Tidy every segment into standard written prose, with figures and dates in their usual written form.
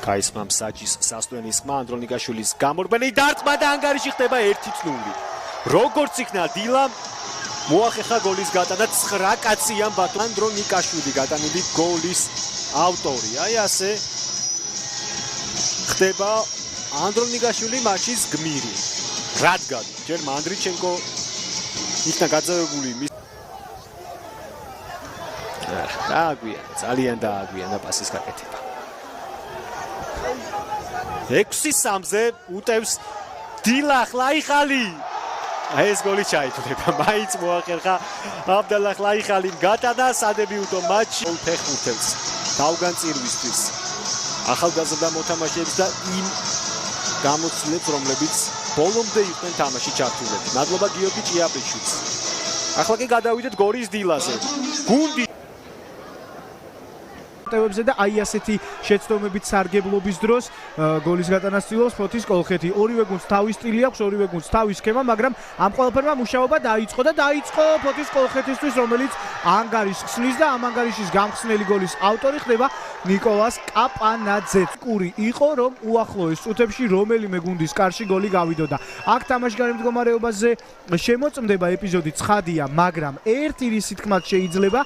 გაისმა მსაჯის სასტვენის ხმა ანდრონიკაშვილის გამორბენი დარტყმა და ანგარიში ხდება 1-0. როგორც იქნა დილა მოახერხა გოლის გატანა 9 კაციან ბატონ ანდრონიკაშვილი გატანილი გოლის ავტორი. აი ასე ხდება ანდრონიკაშვილი მატჩის გმირი. რადგან ჯერ მანდრიჩენკო იქნა გაძევებული დააგვიანა, ძალიან დააგვიანა პასის გაკეთება. 6-3-ზე უტევს დილა ხლაიხალი. ეს გოლი ჩაითვლება, მაინც მოახერხა აბდალა ხლაიხალიმ გატანა სადებიუტო მატჩში ფეხბურთელს თავგანწირვისთვის. ახალგაზრდა მოთამაშეებს და იმ გამოცდილებს, რომლებიც ბოლომდე იყვნენ თამაში ჩართულები. მადლობა გიორგი ჭიაპრიშვილს. ახლა კი გადავიდეთ გორის დილაზე. გუნდი და აი ასეთი შეცდომებით სარგებლობის დროს გოლის გატანას ცდილობს ფოთის კოლხეთი. ორივე გუნდს თავის სტილი აქვს, ორივე გუნდს თავის სქემა, მაგრამ ამ ყველაფერმა მუშაობა დაიწყო ფოთის კოლხეთისთვის, რომელიც ანგარიშს ხსნის და ამ ანგარიშის გამხსნელი გოლის ავტორი ხდება ნიკოლას კაპანაძე. კური იყო, რომ უახლოეს წუთებში რომელიმე გუნდის კარში გოლი გავიდოდა. აქ თამაშგარი მდგომარეობაზე შემოწმდება ეპიზოდი ცხადია, მაგრამ ერთი რისი თქმაც შეიძლება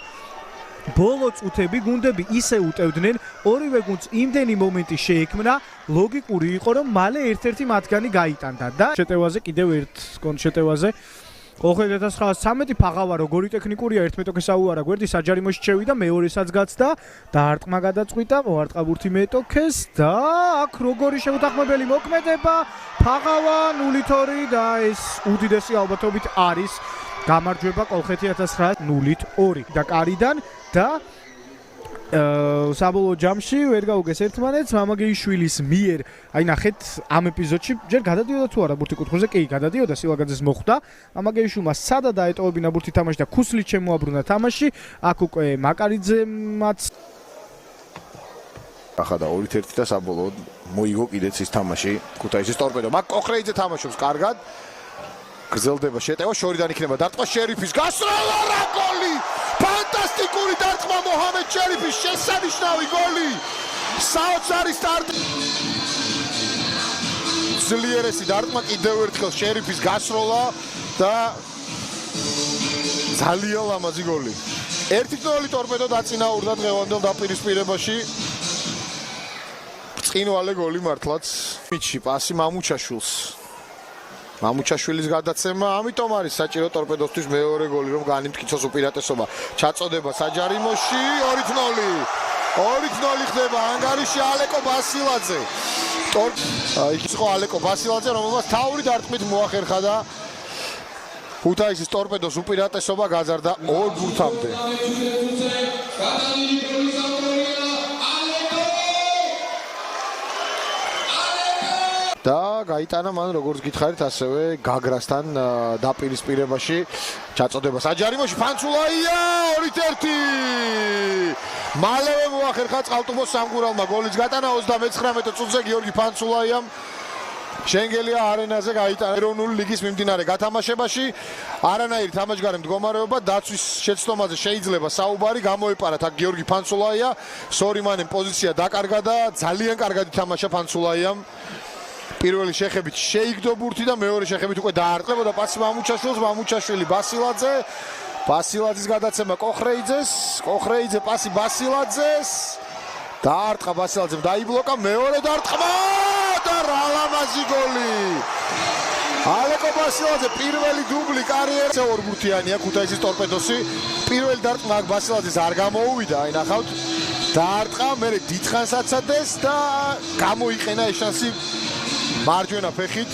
ბოლო წუთები გუნდები ისე უტევდნენ, ორივე გუნდს იმდენი მომენტი შეექმნა, ლოგიკური იყო, რომ მალე ერთ-ერთი მათგანი გაიტანდა და შეტევაზე კიდევ ერთ კონშეტევაზე კოლხეთი 1913 ფაღავა როგორი ტექნიკურია 11-ე საუარა გვერდი საჯარიმოში შევიდა, მეორესაც გაცდა, დაარტყმა გადაწყვიტა, მოარტყა ბურთი მეტოქეს და აქ როგორი შეუთანხმებელი მოქმედება, ფაღავა 0-2 და ეს უდიდესი ალბათობით არის გამარჯვება კოლხეთი 1902 და კარიდან და საბოლოო ჯამში ვერ გაუგეს ერთმანეთს მამაგეიშვილის მიერ. აი ნახეთ ამ ეპიზოდში ჯერ გადადიოდა თუ არა ბურთი კუთხეზე, კი გადადიოდა, სილაგაძეს მოხვდა. მამაგეიშვილმა სადა დაეტოვებინა ბურთი თამაში და ქუსლით შემოაბრუნა თამაში. აქ უკვე მაკარიძემაც ახლა და 2-1 და საბოლოოდ მოიგო კიდეც ის თამაში ქუთაისის ტორპედო. მაგ კოხრეიძე თამაშობს კარგად. გრძელდება შეტევა, შორიდან იქნება დარტყმა შერიფის გასროლა რა გოლი! ფანტასტიკური დარტყმა მოჰამედ შერიფის, შესანიშნავი გოლი! საოცარი სტარტი! ძლიერესი დარტყმა კიდევ ერთხელ შერიფის გასროლა და ძალიან ლამაზი გოლი. 1-0 ტორპედო დაწინაურდა დღევანდელ დაპირისპირებაში. ბრწყინვალე გოლი მართლაც. მიჩი პასი მამუჩაშვილს. მამუჩაშვილის გადაცემა, ამიტომ არის საჭირო ტორპედოსთვის მეორე გოლი, რომ განიმტკიცოს უპირატესობა. ჩაწოდება საჯარიმოში 2-0. 2-0 ხდება ანგარიში ალეკო ბასილაძე. იქ იყო ალეკო ბასილაძე, რომელმაც თავური დარტყმით მოახერხა და ქუთაისის ტორპედოს უპირატესობა გაძარდა 2 ბურთამდე. და გაიტანა მან როგორც გითხარით ასევე გაგრასთან დაპირისპირებაში ჩაწოდება საჯარიმოში ფანცულაია 2-1 მალევე მოახერხა წყალტუბოს სამგურალმა გოლის გატანა 39 წუთზე გიორგი ფანცულაიამ შენგელია არენაზე გაიტანა ეროვნული ლიგის მიმდინარე გათამაშებაში არანაირი თამაშგარე მდგომარეობა დაცვის შეცდომაზე შეიძლება საუბარი გამოეპარათ აქ გიორგი ფანცულაია სორიმანემ პოზიცია დაკარგა და ძალიან კარგად ითამაშა ფანცულაიამ პირველი შეხებით შეიგდო ბურთი და მეორე შეხებით უკვე დაარტყმებოდა პასი მამუჩაშვილს, მამუჩაშვილი ბასილაძე, ბასილაძის გადაცემა კოხრეიძე პასი ბასილაძეს. დაარტყა ბასილაძემ დაიბლოკა მეორე დარტყმა და რა ლამაზი გოლი. ალეკო ბასილაძე პირველი დუბლი კარიერაზე ორ ბურთიანია ქუთაისის ტორპედოსი. პირველი დარტყმა აქ ბასილაძეს არ გამოუვიდა, აი ნახავთ. დაარტყა, მერე დიდხანს აცადეს და გამოიყენა ეს შანსი მარჯვენა ფეხით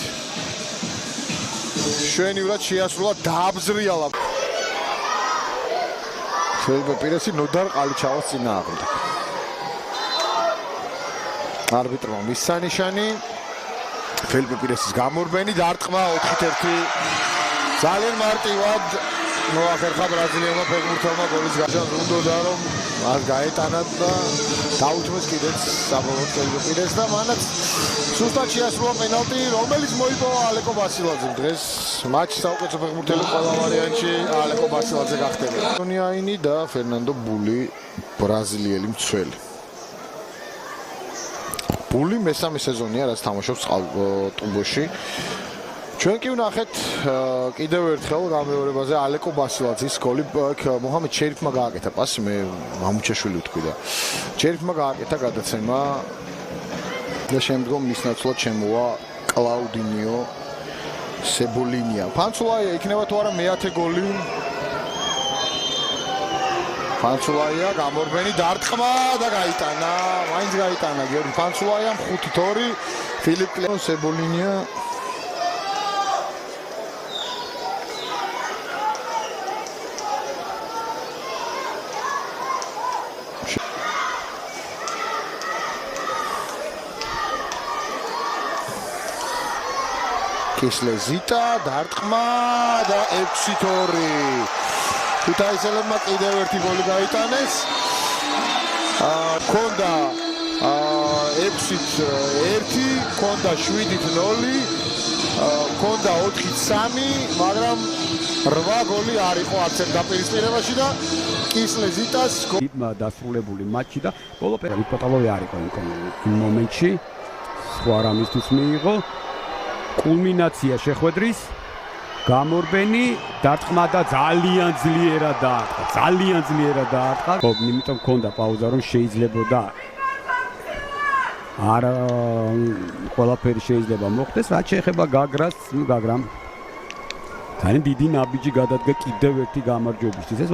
შვენივრად შეასრულა დააბზრიალა შეიძლება პირესი ნოდარ ყალიჩავას წინააღმდეგ არბიტრმა მისცა ნიშანი ფილიპე პირესის გამორბენი დარტყმა 4-1 ძალიან მარტივად მოახერხა ბრაზილიელმა ფეხბურთელმა გოლის გაშანს უნდოდა რომ მას გაეტანათ და დაუთმეს კიდეც საბოლოოდ ფილიპე პირეს და მანაც სუსტად შეასრულა პენალტი, რომელიც მოიპოვა ალეკო ბასილაძემ. დღეს მატჩის საუკეთესო ფეხბურთელი ყველა ვარიანტში ალეკო ბასილაძე გახდება. ტონიაინი და ფერნანდო ბული ბრაზილიელი მცველი. ბული მესამე სეზონია რაც თამაშობს ტუბოში. ჩვენ კი ვნახეთ კიდევ ერთხელ გამეორებაზე ალეკო ბასილაძის გოლი მოჰამედ შერიფმა გააკეთა პასი მე მამუჩაშვილი ვთქვი და შერიფმა გააკეთა გადაცემა და შემდგომ მის ნაცვლად შემოვა კლაუდინიო სებოლინია. ფანცულაია იქნება თუ არა მე-10 გოლი. ფანცულაია გამორბენი დარტყმა და გაიტანა. მაინც გაიტანა გიორგი ფანცულაიამ 5-2 ფილიპ კლეონ სებოლინია კისლეზიტა დარტყმა და 6-2 ქუთაისელებმა კიდევ ერთი გოლი გაიტანეს. ქონდა 6-1, ქონდა 7-0, ქონდა 4-3, მაგრამ 8 გოლი არ იყო არც ერთ დაპირისპირებაში და კისლეზიტას გოლმა დასრულებული მატჩი და ბოლო პეტალოვი არ იყო იმ მომენტში. სხვა რამისთვის მიიღო კულმინაცია შეხვედრის გამორბენი დარტყმა და ძალიან ძლიერად დაარტყა. იმიტომ მქონდა პაუზა რომ შეიძლებოდა არა ყველაფერი შეიძლება მოხდეს რაც შეეხება გაგრას, გაგრამ ძალიან დიდი ნაბიჯი გადადგა კიდევ ერთი გამარჯვებისთვის. ეს